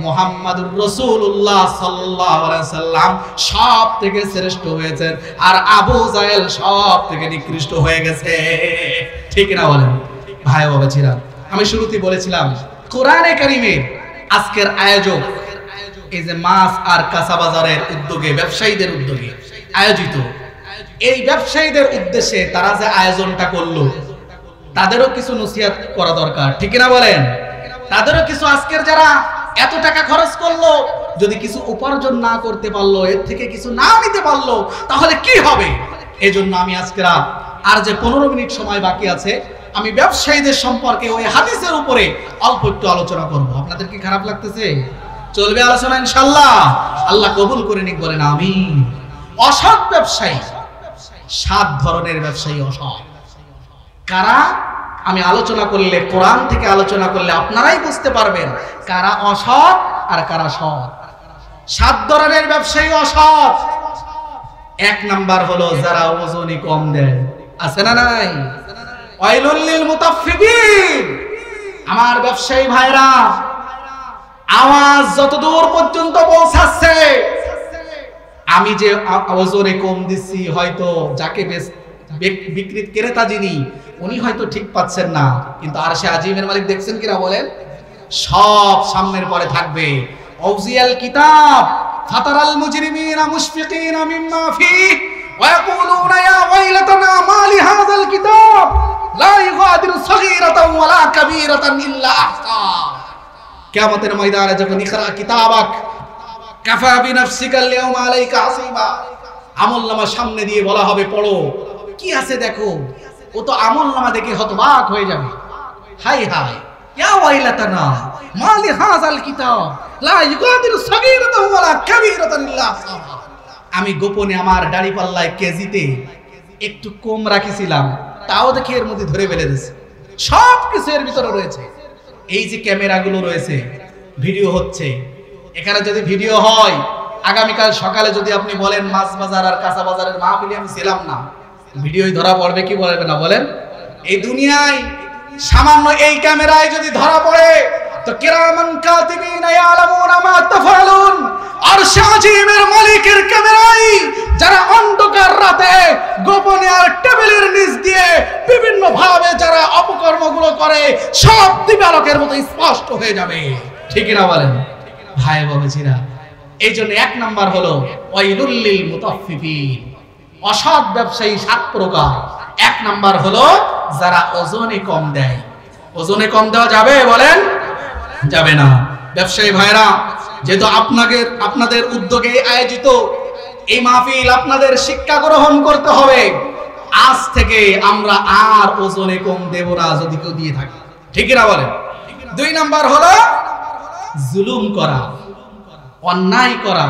মুহাম্মাদুর রাসূলুল্লাহ সাল্লাল্লাহু আলাইহি সাল্লাম সব থেকে শ্রেষ্ঠ হয়েছেন, আর আবু জাহেল সব থেকে নিকৃষ্ট হয়ে গেছে। ঠিক না বলেন? ভাই বাবাজিরা, আমি শুরুতেই বলেছিলাম কোরআনে কারীমের আজকের আয়োজক এই যে মাছ আর কাঁচা বাজারের উদ্যোগে, ব্যবসায়ীদের উদ্যোগে আয়োজিত, এই ব্যবসায়ীদের উদ্দেশ্যে তারা যে আয়োজনটা করলো, তাদেরও কিছু নসিহত করা দরকার। ঠিক না বলেন? তাদেরও কিছু, আজকের যারা এত টাকা খরচ করলো, যদি কিছু উপার্জন না করতে পারলো, এর থেকে কিছু না নিতে পারলো, তাহলে কি হবে? এজন্য আমি আজকে আর যে 15 মিনিট সময় বাকি আছে, আমি ব্যবসায়ীদের সম্পর্কে ওই হাদিসের উপরে অল্প একটু আলোচনা করব। আপনাদের কি খারাপ লাগতেছে? চলবে আলোচনা ইনশাআল্লাহ? আল্লাহ কবুল করে নিক, বলেন আমিন। অসৎ ব্যবসায়ী, 7 ধরনের ব্যবসায়ী অসৎ। কারা? আমি আলোচনা করলে, কোরআন থেকে আলোচনা করলে আপনারাই বুঝতে পারবেন কারা অসৎ আর কারা সৎ। 7 ধরনের ব্যবসায়ী অসৎ। 1 নাম্বার হলো যারা ওজনই কম দেয়। আছে না নাই? ওয়াইলুল লিল মুতাফফিফিন। আমার ব্যবসায়ী ভাইরা, আওয়াজ যত দূর পর্যন্ত পৌঁছাচ্ছে, আমি যে ওজনে কম দিচ্ছি, হয়তো যাকে বিক্রিত ক্রেতা যিনি, উনি হয়তো ঠিক পাচ্ছেন না, কিন্তু আরশে আজিমের মালিক দেখছেন কিনা বলেন? সব সামনের পরে থাকবে। আউজিয়াল কিতাব ফাতারাল মুজরিমিনা মুশফিকিনা মিম্মা ফিহি ওয়া ইয়াকুলুনা ইয়া ওয়াইলাতানা মা লিহাযাল কিতাব লা ইগাদিরু সগীরাতান ওয়ালা কাবীরাতান ইল্লা আহসা। কিয়ামতের ময়দানে যখন ইকরা কিতাবাক কাফা বিনাফসিকাল ইয়াউমা আলাইকা হাসিবা, আমলনামা সামনে দিয়ে বলা হবে পড়ো, কি আছে দেখো। ও তো আমলনামা দেখে হতবাক হয়ে যাবে। হাই হাই, ইয়া ওয়াইলাতানা মা লিহাযাল কিতাব লা ইগাদিরু সগীরাতান ওয়ালা কাবীরাতান ইল্লা আহসা। আমি গোপনে আমার দাড়ি পাল্লায় কেজিতে একটু কম রাখিছিলাম, তাও দেখে এর মধ্যে ধরে ফেলে দিয়েছে। সব কিছু এর ভিতরে রয়েছে। এই যে ক্যামেরাগুলো রয়েছে, ভিডিও হচ্ছে, এখানে যদি ভিডিও হয়, আগামীকাল সকালে যদি আপনি বলেন মাছ বাজার আর কাঁচা বাজারের মাহফিলে আমি ছিলাম না, ভিডিওই ধরা পড়বে কি পড়বে না বলেন? এই দুনিয়ায় সামান্য এই ক্যামেরায় যদি ধরা পড়ে, তো কিরামান কাতিবিনা ইয়ালামুনা মা তাফআলুন, আরশে আজিমের মালিকের ক্যামেরায় যারা অন্ধকার রাতে গোপনে আর টেবিলের নিচ দিয়ে বিভিন্ন ভাবে যারা অপকর্মগুলো করে সব দিবালোকের মতো স্পষ্ট হয়ে যাবে। ঠিক না বলেন ভাই বাবাজিরা? এই জন্য 1 নাম্বার হলো ওয়াইলুল লিল মুতাফফিফিন, অসৎ ব্যবসায়ী 7 প্রকার। 1 নাম্বার হলো যারা ওজনে কম দেয়। ওজনে কম দেওয়া যাবে বলেন? যাবে না। ব্যবসায়ী ভাইরা, যেহেতু আপনাদের উদ্যোগে আয়োজিত এই মাহফিল, আপনাদের শিক্ষা গ্রহণ করতে হবে। আজ থেকে আমরা আর ওজনে কম দেব না যদি কেউ দিয়ে থাকে। ঠিক না বলেন? 2 নাম্বার হলো জুলুম করা, অন্যায় করা।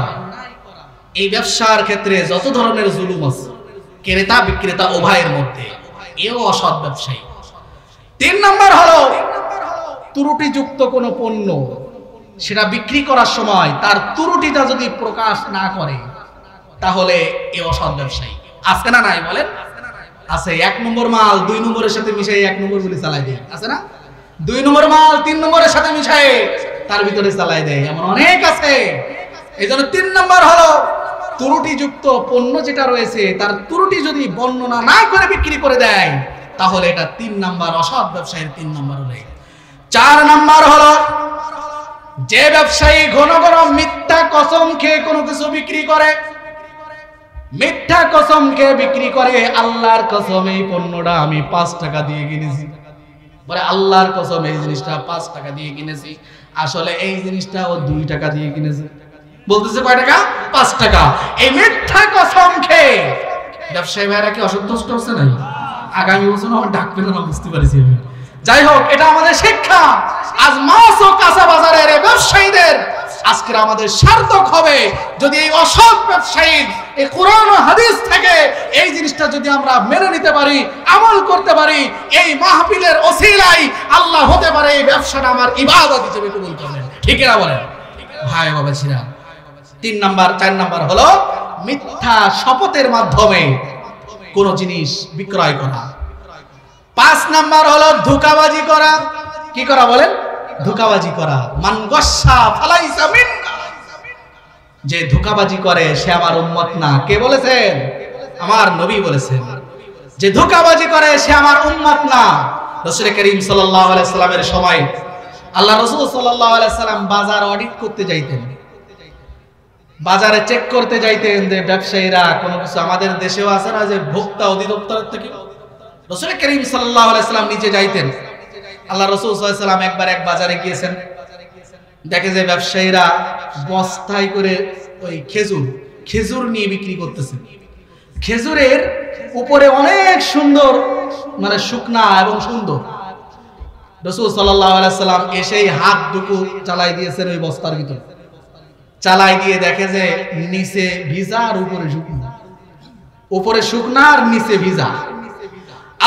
এই ব্যবসার ক্ষেত্রে যত ধরনের জুলুম আছে ক্রেতা বিক্রেতা উভয়ের মধ্যে, এও অসৎ ব্যবসায়ী। 3 নাম্বার হলো ত্রুটিযুক্ত কোনো পণ্য সেটা বিক্রি করার সময় তার ত্রুটিটা যদি প্রকাশ না করে তাহলে এ অসৎ ব্যবসায়ী। আছে না নাই বলেন? আছে। 1 নম্বর মাল 2 নম্বরের সাথে মিশিয়ে 1 নম্বর বলে চালাই দেয়, আছে না? 2 নম্বর মাল 3 নম্বরের সাথে মিশিয়ে তার ভিতরে চালাই দেয়, এমন অনেক আছে। এই জন্য 3 নম্বর হলো ত্রুটিযুক্ত পণ্য যেটা রয়েছে তার ত্রুটি যদি বর্ণনা না করে বিক্রি করে দেয় তাহলে এটা 3 নাম্বার অসৎ ব্যবসায়ীর 3 নাম্বার হলো। 4 নাম্বার হলো যে ব্যবসায়ী ঘন ঘন মিথ্যা কসম খেয়ে কোনো কিছু বিক্রি করে, মিথ্যা কসম খেয়ে বিক্রি করে, আল্লাহর কসম এই পণ্যটা আমি 5 টাকা দিয়ে কিনেছি, বলে আল্লাহর কসম এই জিনিসটা 5 টাকা দিয়ে কিনেছি, আসলে এই জিনিসটা ও 2 টাকা দিয়ে কিনেছে, বলতেছে কয় টাকা? 5 টাকা। এই মিথ্যা কসম খেয়ে ব্যবসায়ী ভাইরা কি অসন্তুষ্ট হচ্ছে না? আগামী বছর আমার ডাকবেন না, বুঝতে পারছি আমি। যাই হোক, এটা আমাদের শিক্ষা। আজ মাছ ও কাঁচা বাজারের ব্যবসায়ীদের আজকে আমাদের সার্থক হবে যদি এই অসৎ ব্যবসায়ীর এই কোরআন ও হাদিস থেকে এই জিনিসটা যদি আমরা মেনে নিতে পারি, আমল করতে পারি, এই মাহফিলের ওসিলায় আল্লাহ হতে পারে এই ব্যবসাটা আমার ইবাদত হিসেবে কবুল করবেন। ঠিক না বলেন ভাই বাবাজিরা? 3 নাম্বার 4 নাম্বার হলো মিথ্যা শপথের মাধ্যমে কোন জিনিস বিক্রয় করা। 5 নাম্বার হলো ধোঁকাবাজি করা। কি করা বলেন? ধোঁকাবাজি করা। মান গস্সা ফালাইসা মিন্না, যে ধোঁকাবাজি করে সে আমার উম্মত না। কে বলেছেন? আমার নবী বলেছেন যে ধোঁকাবাজি করে সে আমার উম্মত না। রাসূল করিম সাল্লাল্লাহু আলাইহি সাল্লামের সময় আল্লাহ রাসূল সাল্লাল্লাহু আলাইহি সাল্লাম বাজার অডিট করতে যাইতেন, বাজারে চেক করতে যাইতেন যে ব্যবসায়ীরা কোনো কিছু, আমাদের দেশেও আছে না যে ভোক্তা অধিদপ্তরের থেকে, রাসূল করিম সাল্লাল্লাহু আলাইহি সাল্লাম নিচে যাইতেন। আল্লাহ রাসূল সাল্লাল্লাহু আলাইহি সাল্লাম একবার এক বাজারে গিয়েছেন, দেখে যে ব্যবসায়ীরা বস্তায় করে ওই খেজুর নিয়ে বিক্রি করতেছে। খেজুরের উপরে অনেক সুন্দর, মানে শুকনা এবং সুন্দর। রাসূল সাল্লাল্লাহু আলাইহি সাল্লাম এসেই হাত দুটো চালাই দিয়েছেন ওই বস্তার ভিতরে, চালাই দিয়ে দেখে যে নিচে ভিজা আর উপরে শুকনা, উপরে শুকনা আর নিচে ভিজা।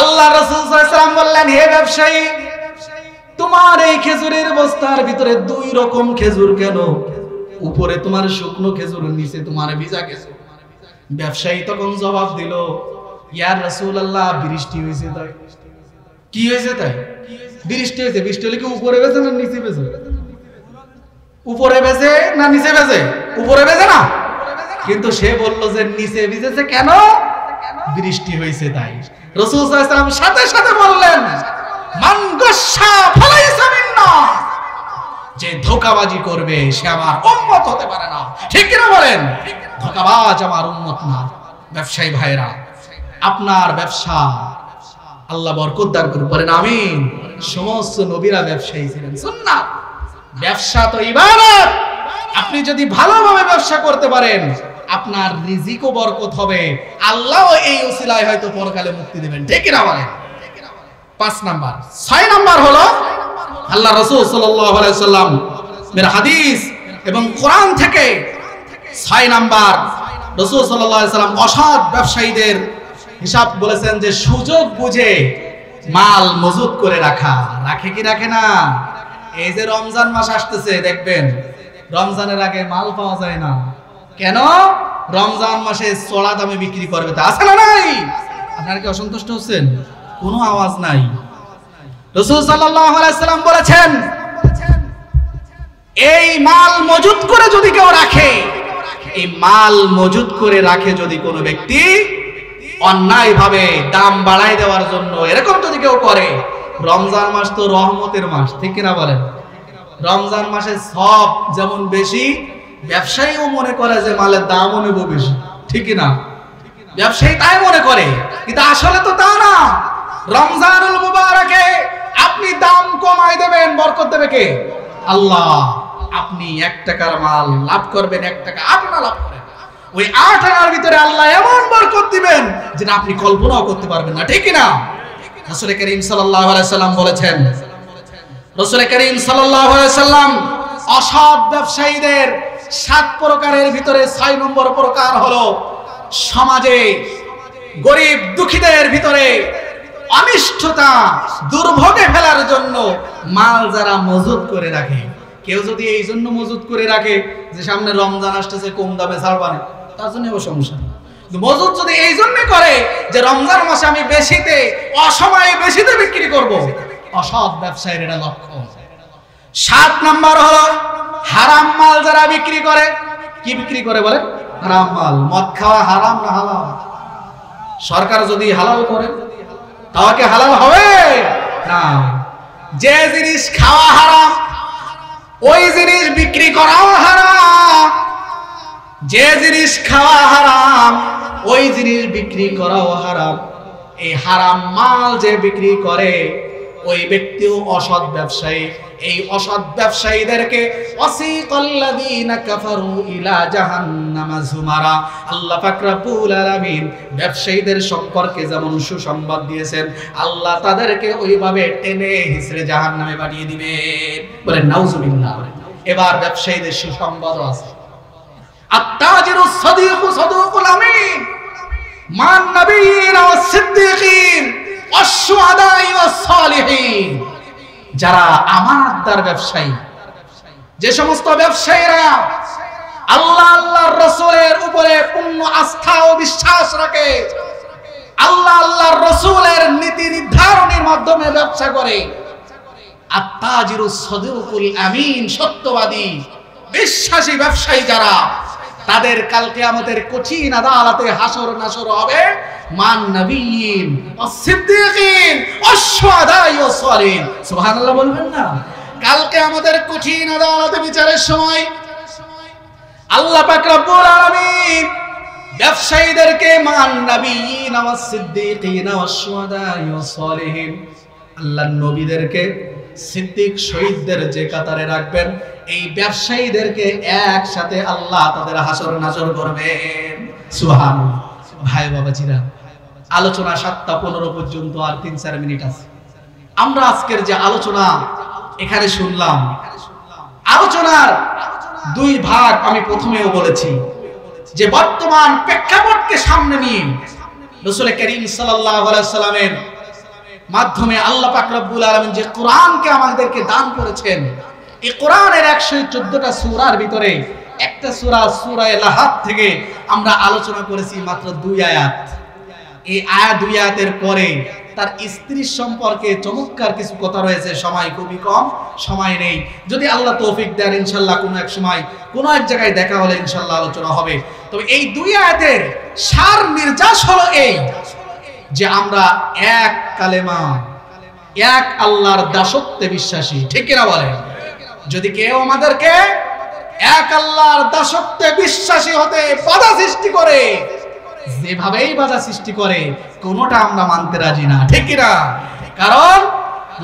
আল্লাহ রাসূল সাল্লাল্লাহু আলাইহি সাল্লাম বললেন, হে ব্যবসায়ী, তোমার এই খেজুরের বস্তার ভিতরে 2 রকম খেজুর কেন? উপরে তোমার শুকনো খেজুর, নিচে তোমার ভিজা খেজুর। ব্যবসায়ী তখন জবাব দিল, ইয়া রাসূলুল্লাহ, বৃষ্টি হয়েছে তাই। কি হয়েছে তাই? বৃষ্টি হয়েছে। বৃষ্টি হলে কি উপরে ভেজে না নিচে ভেজে? উপরে ভেজে না নিচে ভেজে? উপরে ভেজে না। কিন্তু সে বলল যে নিচে ভিজেছে কেন? বৃষ্টি হয়েছে তাই। রাসূল সাল্লাল্লাহু আলাইহি ওয়াসাল্লাম সাথে সাথে বললেন, মান গাশশা ফালাইসা মিন্না, যে ধোঁকাবাজি করবে সে আমার উম্মত হতে পারে না। ঠিক কি না বলেন? ধোঁকাবাজ আমার উম্মত না। ব্যবসায়ী ভাইরা, আপনার ব্যবসা আল্লাহ বরকত দান করুন, বলেন আমিন। সমস্ত নবীরা ব্যবসায়ী ছিলেন। সুন্নাত, ব্যবসা তো ইবাদত। আপনি যদি ভালোভাবে ব্যবসা করতে পারেন আপনার রিজিকও বরকত হবে, আল্লাহ এই ওসিলায় হয়তো পরকালে মুক্তি দেবেন। ঠিক না বলেন? 5 নাম্বার। 6 নাম্বার হলো আল্লাহ রাসূল সাল্লাল্লাহু আলাইহি ওয়াসাল্লাম এর হাদিস এবং কোরআন থেকে 6 নাম্বার রাসূল সাল্লাল্লাহু আলাইহি ওয়াসাল্লাম অসৎ ব্যবসায়ীদের হিসাব বলেছেন যে সুযোগ বুঝে মাল মজুত করে রাখা। রাখে কি রাখে না? এই যে রমজান মাস আসতেছে, দেখবেন রমজানের আগে মাল পাওয়া যায় না। কেন? রমজান মাসে চড়া দামে বিক্রি করবে, তা আছে না নাই? আপনারা কি অসন্তুষ্ট হচ্ছেন? কোনো আওয়াজ নাই। রাসূল সাল্লাল্লাহু আলাইহি সাল্লাম বলেছেন, এই মাল মজুত করে যদি কেউ রাখে, এই মাল মজুত করে রাখে যদি কোনো ব্যক্তি অন্যায় ভাবে দাম বাড়াই দেওয়ার জন্য, এরকম যদি কেউ করে, রমজান মাস তো রহমতের মাস, ঠিক কিনা বলেন? রমজান মাসে সব যেমন বেশি, ব্যবসায়ীও মনে করে যে মালের দামও নেব বেশি, ঠিক কিনা? ব্যবসায়ী তাই মনে করে, কিন্তু আসলে তো তা না। রমজানুল মুবারকে আপনি দাম কমাই দেবেন, বরকত দেবে কে? আল্লাহ। আপনি 1 টাকার মাল লাভ করবেন, 1 টাকা 8 আনা লাভ করেন, ওই 8 আনার ভিতরে আল্লাহ এমন বরকত দিবেন যেটা আপনি কল্পনাও করতে পারবেন না, ঠিক কিনা? রাসূল করিম সাল্লাল্লাহু আলাইহি সাল্লাম বলেছেন, রাসূল করিম সাল্লাল্লাহু আলাইহি সাল্লাম অসৎ ব্যবসায়ীদের 7 প্রকারের ভিতরে 6 নম্বর প্রকার হলো সমাজে গরিব দুঃখীদের ভিতরে অনিষ্টতা দুর্ভোগে ফেলার জন্য মাল যারা মজুত করে রাখে। কেউ যদি এই জন্য মজুত করে রাখে যে সামনে রমজান আসতেছে, কম দামে ছাড়বানে, তার জন্য সমস্যা নেই। মজুত যদি এই জন্য করে যে রমজান মাসে আমি বেশিতে অসময়ে বেশিতে বিক্রি করব, অসৎ ব্যবসায়ীর এটা লক্ষ্য। 7 নাম্বার হলো হারাম মাল যারা বিক্রি করে। কি বিক্রি করে বলে? হারাম মাল। মদ খাওয়া হারাম না হালাল? সরকার যদি হালাল করে তাও কি হালাল হবে? না। যে জিনিস খাওয়া হারাম ওই জিনিস বিক্রি করাও হারাম। যে জিনিস খাওয়া হারাম ওই জিনিস বিক্রি করাও হারাম। এই হারাম মাল যে বিক্রি করে ওই ব্যক্তিও অসৎ ব্যবসায়ী। এই অসৎ ব্যবসায়ীদেরকে ওয়াসিকাল্লাযীনা কাফারু ইলা জাহান্নামা যুমারা, আল্লাহ পাক রব্বুল আলামিন ব্যবসায়ীদের সম্পর্কে যেমন সুসংবাদ দিয়েছেন, আল্লাহ তাদেরকে ওইভাবে টেনে হিচড়ে জাহান্নামে পাঠিয়ে দিবেন। বলেন নাউজুবিল্লাহ। এবার ব্যবসায়ীদের সুসংবাদও আছে। আত-তাজিরুস সাদিকু সাদুকুল আমিন মান নাবিয়িনা ওয়াস সিদ্দিকিন ওয়াস শুহাদাই ওয়াস সালিহিন। যারা আমানতদার ব্যবসায়ী, যে সমস্ত ব্যবসায়ীরা আল্লাহ আল্লাহর রাসূলের উপরে পূর্ণ আস্থা ও বিশ্বাস রাখে, আল্লাহ আল্লাহর রাসূলের নীতি নির্ধারণের মাধ্যমে ব্যবসা করে, আত-তাজিরুস সাদিকুল আমিন, সত্যবাদী বিশ্বাসী ব্যবসায়ী যারা, তাদের কাল কিয়ামতের কঠিন আদালতে হাসর নাসর হবে মান নবিয়িন ওয়াস সিদ্দিকিন ওয়াস শুহাদাই ওয়াস সালিহিন। সুবহানাল্লাহ বলবেন না? কাল কিয়ামতের কঠিন আদালতে বিচারের সময় আল্লাহ পাক রব্বুল আলামিন ব্যবসায়ীদেরকে মান নবিয়িন ওয়াস সিদ্দিকিন ওয়াস শুহাদাই ওয়াস সালিহিন, আল্লাহর নবীদেরকে সিদ্দিক শহীদদের যে কাতারে রাখবেন, এই ব্যবসায়ীদেরকে একসাথে আল্লাহ তাদের হাসর নাসর করবেন। সুবহানাল্লাহ। ভাই বাবাজিরা, আলোচনা 7:15 পর্যন্ত, আর 3-4 মিনিট আছে। আমরা আজকের যে আলোচনা এখানে শুনলাম, আলোচনার 2 ভাগ আমি প্রথমেও বলেছি যে বর্তমান প্রেক্ষাপটকে সামনে নিয়ে রাসূল করিম সাল্লাল্লাহু আলাইহি সাল্লামের মাধ্যমে আল্লাহ পাক রব্বুল আলামিন যে কোরআনকে আমাদেরকে দান করেছেন, এই কোরআনের 114টা সূরার ভিতরে একটা সূরা সূরা লাহাব থেকে আমরা আলোচনা করেছি মাত্র 2 আয়াত। এই আয়াত 2 আয়াতের পরে তার স্ত্রীর সম্পর্কে চমৎকার কিছু কথা রয়েছে। সময় খুবই কম, সময় নেই। যদি আল্লাহ তৌফিক দেন ইনশাআল্লাহ কোনো এক সময় কোনো এক জায়গায় দেখা হলে ইনশাআল্লাহ আলোচনা হবে। তবে এই 2 আয়াতের সার নির্যাস হলো এই যে আমরা এক কালেমা, এক আল্লাহর দাসত্বে বিশ্বাসী, ঠিক কিনা বলেন? যদি কেউ আমাদেরকে এক আল্লাহর দাসত্বে বিশ্বাসী হতে বাধা সৃষ্টি করে, যেভাবেই বাধা সৃষ্টি করে, কোনোটা আমরা মানতে রাজি না, ঠিক কিনা? কারণ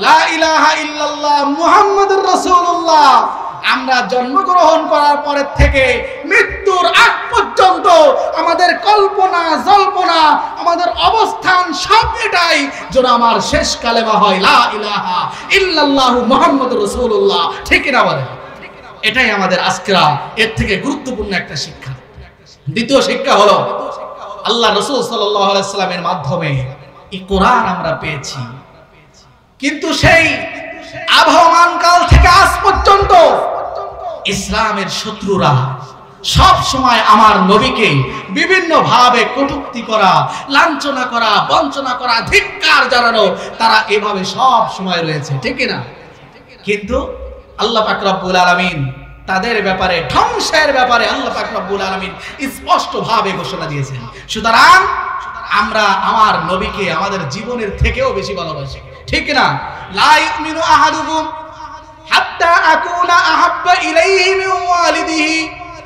লা ইলাহা ইল্লাল্লাহ মুহাম্মাদুর রাসূলুল্লাহ আমরা জন্মগ্রহণ করার পরের থেকে মৃত্যুর আগ পর্যন্ত আমাদের কল্পনা জল্পনা, আমাদের অবস্থান সব এটাই যেন আমার শেষ কালেমা হয় লা ইলাহা ইল্লাল্লাহু মুহাম্মাদুর রাসূলুল্লাহ, ঠিক কিনা বলেন? এটাই আমাদের আজকেরা এর থেকে গুরুত্বপূর্ণ একটা শিক্ষা। দ্বিতীয় শিক্ষা হলো আল্লাহ রাসূল সাল্লাল্লাহু আলাইহি সাল্লামের মাধ্যমে এই কোরআন আমরা পেয়েছি, কিন্তু সেই আবহমান কাল থেকে আজ পর্যন্ত ইসলামের শত্রুরা সব সময় আমার নবীকে বিভিন্ন ভাবে কটূক্তি করা, লাঞ্ছনা করা, বঞ্চনা করা, ধিক্কার জানানো, তারা এভাবে সব সময় রয়েছে, ঠিক না? কিন্তু আল্লাহ পাক রব্বুল আলামিন তাদের ব্যাপারে, ধ্বংসের ব্যাপারে আল্লাহ পাক রব্বুল আলামিন স্পষ্ট ভাবে ঘোষণা দিয়েছেন। সুতরাং আমরা আমার নবীকে আমাদের জীবনের থেকেও বেশি ভালোবাসি, ঠিক না? লা ইউমিনু আহাদুকুম হাত্তা আকুনা আহাব্বা ইলাইহি মিন ওয়ালিদিহি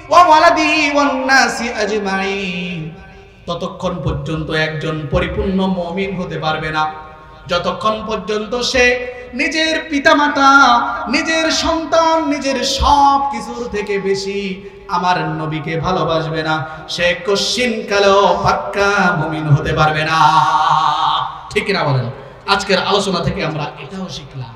ওয়া ওয়ালাদিহি ওয়ান নাসি আজমাইন। ততক্ষণ পর্যন্ত একজন পরিপূর্ণ মুমিন হতে পারবে না যতক্ষণ পর্যন্ত সে নিজের পিতামাতা, নিজের সন্তান, নিজের সব কিছুর থেকে বেশি আমার নবীকে ভালোবাসবে না। সে কশিন কালেও পাক্কা মুমিন হতে পারবে না, ঠিক না বলেন? আজকের আলোচনা থেকে আমরা এটাও শিখলাম।